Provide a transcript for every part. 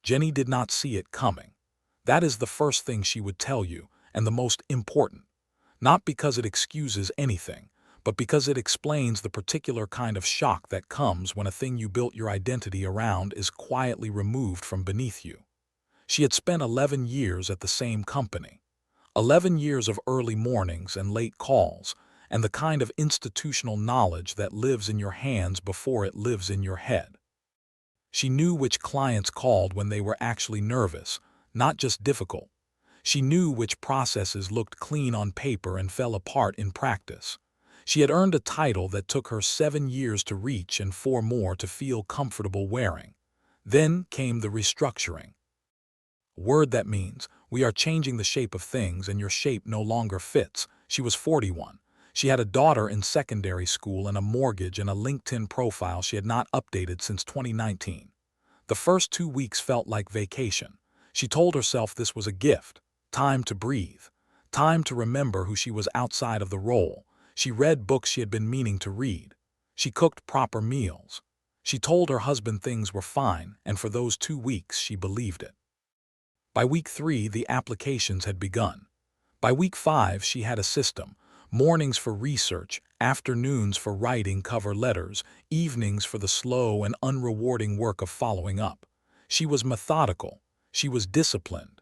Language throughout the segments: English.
Jenny did not see it coming. That is the first thing she would tell you, and the most important. Not because it excuses anything, but because it explains the particular kind of shock that comes when a thing you built your identity around is quietly removed from beneath you. She had spent 11 years at the same company. 11 years of early mornings and late calls, and the kind of institutional knowledge that lives in your hands before it lives in your head. She knew which clients called when they were actually nervous, not just difficult. She knew which processes looked clean on paper and fell apart in practice. She had earned a title that took her 7 years to reach and 4 more to feel comfortable wearing. Then came the restructuring. A word that means, we are changing the shape of things and your shape no longer fits. She was 41. She had a daughter in secondary school and a mortgage and a LinkedIn profile she had not updated since 2019. The first 2 weeks felt like vacation. She told herself this was a gift, time to breathe, time to remember who she was outside of the role. She read books she had been meaning to read. She cooked proper meals. She told her husband things were fine, and for those 2 weeks she believed it. By week 3, the applications had begun. By week 5, she had a system. Mornings for research, afternoons for writing cover letters, evenings for the slow and unrewarding work of following up. She was methodical. She was disciplined.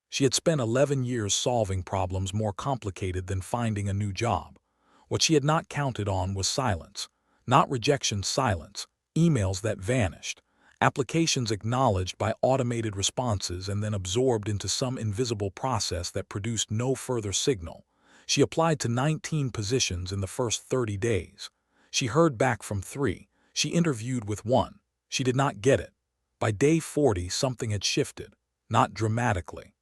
She had spent 11 years solving problems more complicated than finding a new job. What she had not counted on was silence. Not rejection, silence. Emails that vanished. Applications acknowledged by automated responses and then absorbed into some invisible process that produced no further signal. She applied to 19 positions in the first 30 days. She heard back from 3. She interviewed with 1. She did not get it. By day 40, something had shifted. Not dramatically.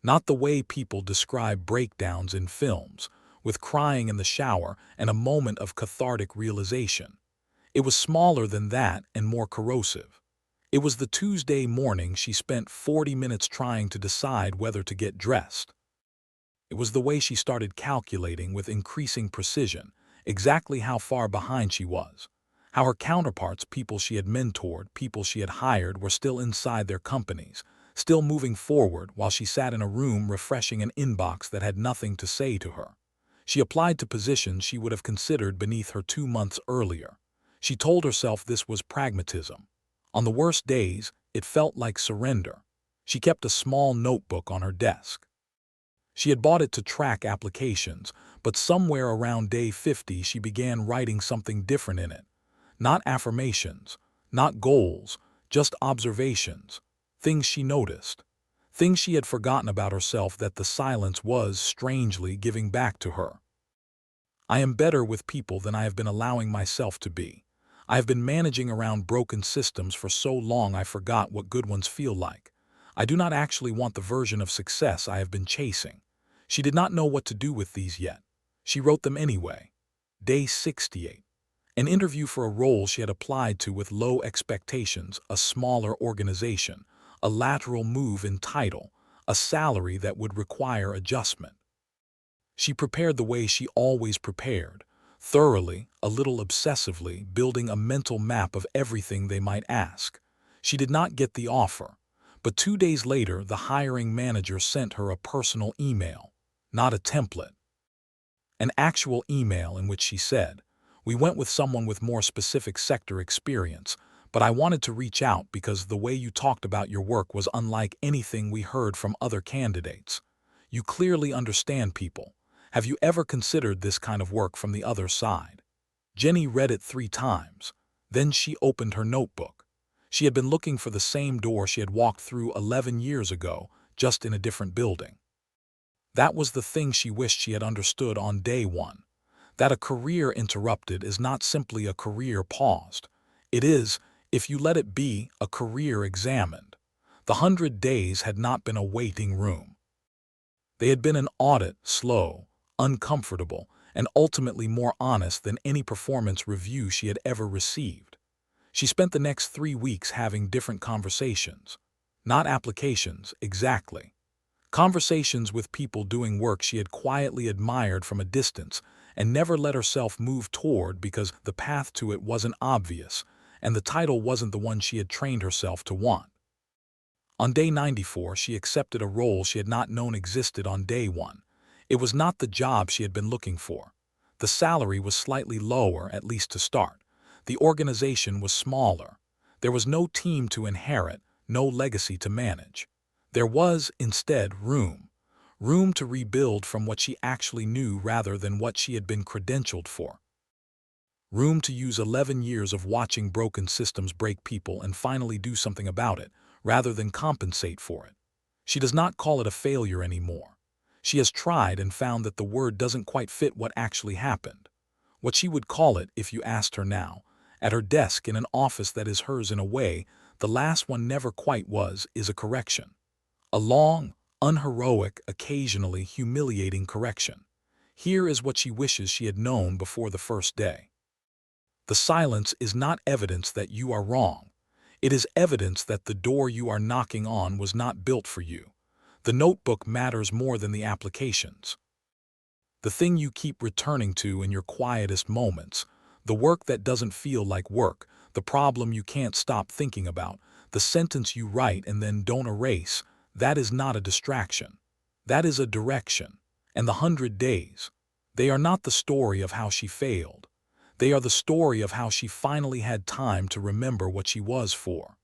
Not the way people describe breakdowns in films, with crying in the shower and a moment of cathartic realization. It was smaller than that and more corrosive. It was the Tuesday morning she spent 40 minutes trying to decide whether to get dressed. It was the way she started calculating with increasing precision exactly how far behind she was, how her counterparts, people she had mentored, people she had hired, were still inside their companies, still moving forward while she sat in a room refreshing an inbox that had nothing to say to her. She applied to positions she would have considered beneath her 2 months earlier. She told herself this was pragmatism. On the worst days, it felt like surrender. She kept a small notebook on her desk. She had bought it to track applications, but somewhere around day 50 she began writing something different in it. Not affirmations, not goals, just observations, things she noticed, things she had forgotten about herself that the silence was, strangely, giving back to her. I am better with people than I have been allowing myself to be. I have been managing around broken systems for so long I forgot what good ones feel like. I do not actually want the version of success I have been chasing. She did not know what to do with these yet. She wrote them anyway. Day 68. An interview for a role she had applied to with low expectations, a smaller organization, a lateral move in title, a salary that would require adjustment. She prepared the way she always prepared, thoroughly, a little obsessively, building a mental map of everything they might ask. She did not get the offer, but 2 days later the hiring manager sent her a personal email, not a template. An actual email in which she said, "We went with someone with more specific sector experience, but I wanted to reach out because the way you talked about your work was unlike anything we heard from other candidates. You clearly understand people. Have you ever considered this kind of work from the other side?" Jenny read it 3 times. Then she opened her notebook. She had been looking for the same door she had walked through 11 years ago, just in a different building. That was the thing she wished she had understood on day 1. That a career interrupted is not simply a career paused. It is, if you let it be, a career examined. The 100 days had not been a waiting room. They had been an audit, slow, uncomfortable, and ultimately more honest than any performance review she had ever received. She spent the next 3 weeks having different conversations. Not applications, exactly. Conversations with people doing work she had quietly admired from a distance and never let herself move toward because the path to it wasn't obvious and the title wasn't the one she had trained herself to want. On day 94, she accepted a role she had not known existed on day 1. It was not the job she had been looking for. The salary was slightly lower, at least to start. The organization was smaller. There was no team to inherit, no legacy to manage. There was, instead, room to rebuild from what she actually knew rather than what she had been credentialed for. Room to use 11 years of watching broken systems break people and finally do something about it, rather than compensate for it. She does not call it a failure anymore. She has tried and found that the word doesn't quite fit what actually happened. What she would call it, if you asked her now, at her desk in an office that is hers in a way the last one never quite was, is a correction. A long, unheroic, occasionally humiliating correction. Here is what she wishes she had known before the first day. The silence is not evidence that you are wrong. It is evidence that the door you are knocking on was not built for you. The notebook matters more than the applications. The thing you keep returning to in your quietest moments, the work that doesn't feel like work, the problem you can't stop thinking about, the sentence you write and then don't erase, that is not a distraction. That is a direction. And the 100 days, they are not the story of how she failed. They are the story of how she finally had time to remember what she was for.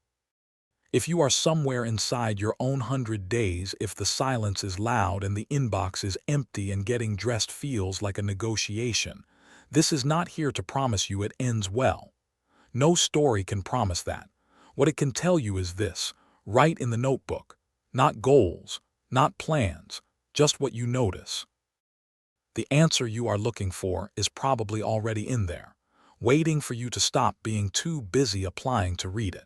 If you are somewhere inside your own 100 days, if the silence is loud and the inbox is empty and getting dressed feels like a negotiation, this is not here to promise you it ends well. No story can promise that. What it can tell you is this: write in the notebook. Not goals, not plans, just what you notice. The answer you are looking for is probably already in there, waiting for you to stop being too busy applying to read it.